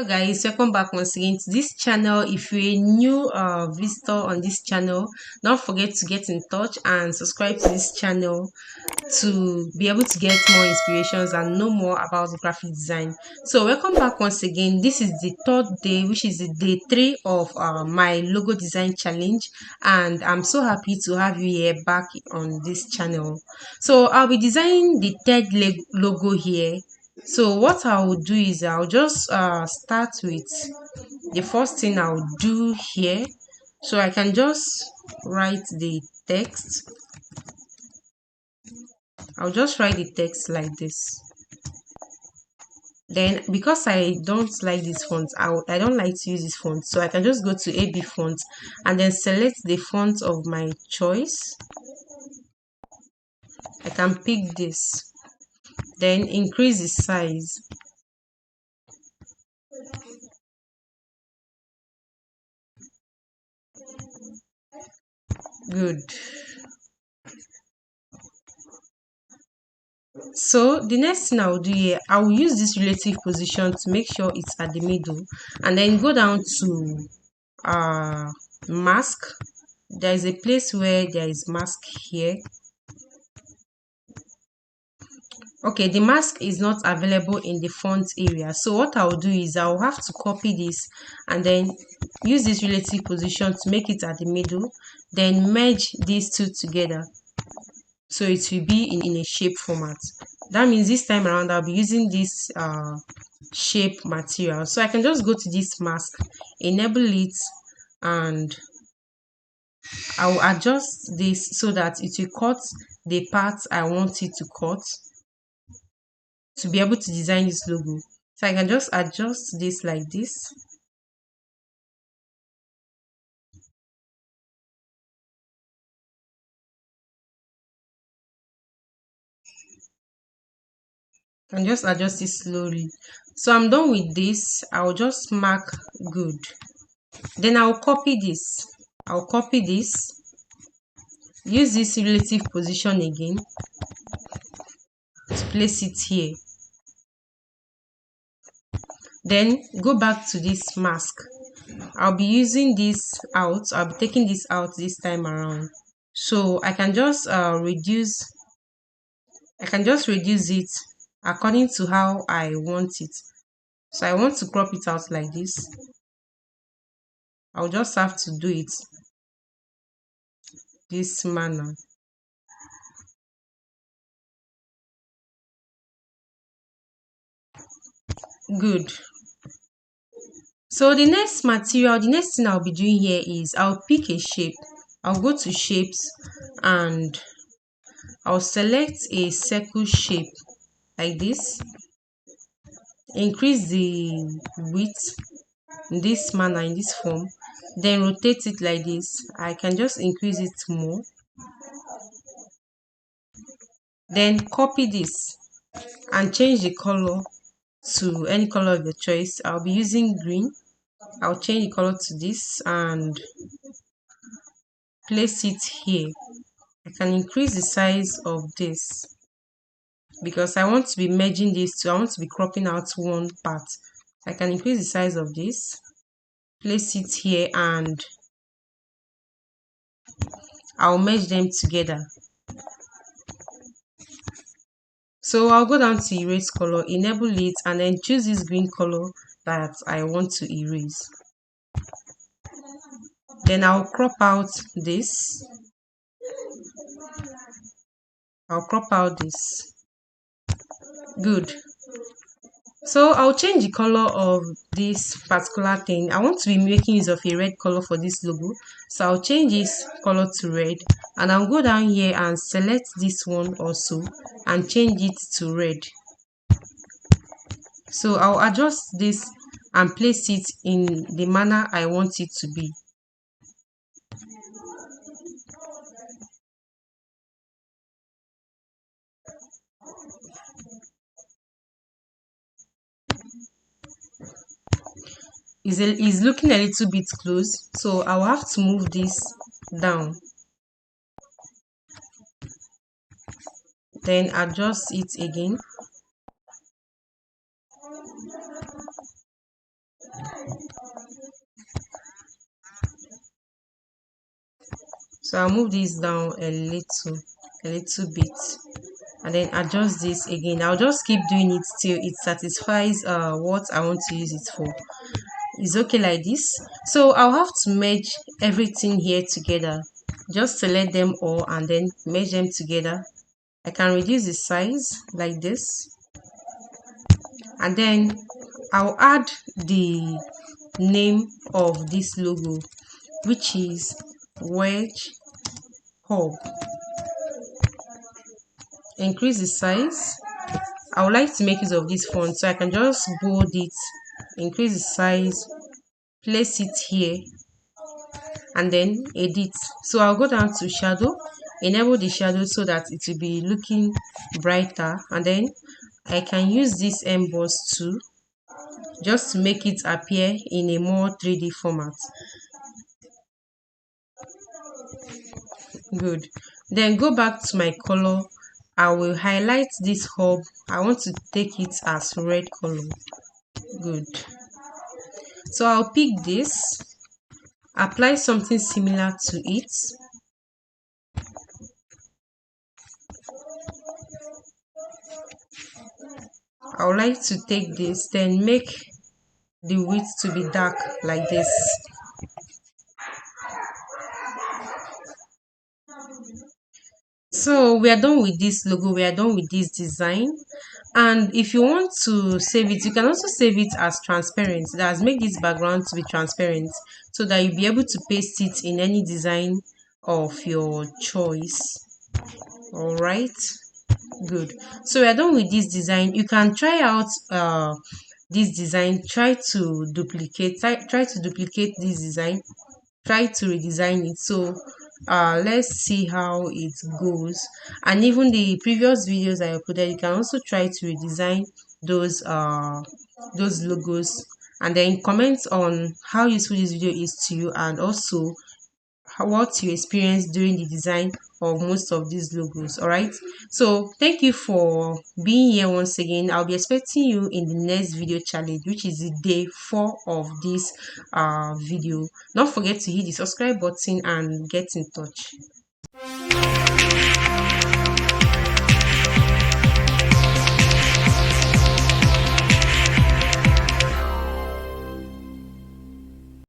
Guys, welcome back once again to this channel. If you're a new visitor on this channel, don't forget to get in touch and subscribe to this channel to be able to get more inspirations and know more about graphic design. So welcome back once again. This is the third day, which is the day 3 of my logo design challenge, and I'm so happy to have you here back on this channel. So I'll be designing the third logo here. So what I will do is I'll just start with the first thing I'll do here. So I can just write the text. I'll just write the text like this. Then because I don't like this font, I don't like to use this font, so I can just go to AB font and then select the font of my choice. I can pick this, then increase the size. Good. So the next thing I will do here, I will use this relative position to make sure it's at the middle, and then go down to mask. There is a place where there is mask here. Okay, the mask is not available in the font area, so what I'll do is I'll have to copy this and then use this relative position to make it at the middle, then merge these two together so it will be in a shape format. That means this time around I'll be using this shape material, so I can just go to this mask, enable it, and I'll adjust this so that it will cut the parts I want it to cut to be able to design this logo. So I can just adjust this like this. And just adjust it slowly. So I'm done with this. I'll just mark good. Then I'll copy this. I'll copy this. Use this relative position again to place it here. Then go back to this mask. I'll be using this out. I'll be taking this out this time around. So I can just reduce it according to how I want it. So I want to crop it out like this. I'll just have to do it this manner. Good. So the next thing I'll be doing here is I'll pick a shape. I'll go to shapes and I'll select a circle shape like this. Increase the width in this manner, in this form, then rotate it like this. I can just increase it more, then copy this and change the color to any color of your choice. I'll be using green. I'll change the color to this and place it here. I can increase the size of this because I want to be merging these two. I want to be cropping out one part. I can increase the size of this, place it here, and I'll merge them together. So I'll go down to erase color, enable it, and then choose this green color that I want to erase. Then I'll crop out this. Good. So I'll change the color of this particular thing. I want to be making use of a red color for this logo, so I'll change this color to red, and I'll go down here and select this one also and change it to red. So I'll adjust this and place it in the manner I want it to be. Is looking a little bit close, so I'll have to move this down, then adjust it again. So I'll move this down a little bit, and then adjust this again. I'll just keep doing it till it satisfies what I want to use it for. It's okay like this. So I'll have to merge everything here together. Just select them all and then merge them together. I can reduce the size like this, and then I'll add the name of this logo, which is Wedge Hub. Increase the size. I would like to make use of this font, so I can just bold it, increase the size, place it here, and then edit. So I'll go down to shadow, enable the shadow so that it will be looking brighter, and then I can use this emboss too, just to make it appear in a more 3D format. Good. Then go back to my color. I will highlight this hub. I want to take it as red color. Good. So I'll pick this, apply something similar to it. I would like to take this, then make the width to be dark like this. So we are done with this logo, we are done with this design. And if you want to save it, you can also save it as transparent. That's make this background to be transparent so that you'll be able to paste it in any design of your choice. All right, good. So we are done with this design. You can try out this design, try to duplicate this design, try to redesign it. So let's see how it goes. And even the previous videos I uploaded, you can also try to redesign those logos, and then comment on how useful this video is to you, and also what you experienced during the design of most of these logos. All right, so thank you for being here once again. I'll be expecting you in the next video challenge, which is the day 4 of this video. Don't forget to hit the subscribe button and get in touch.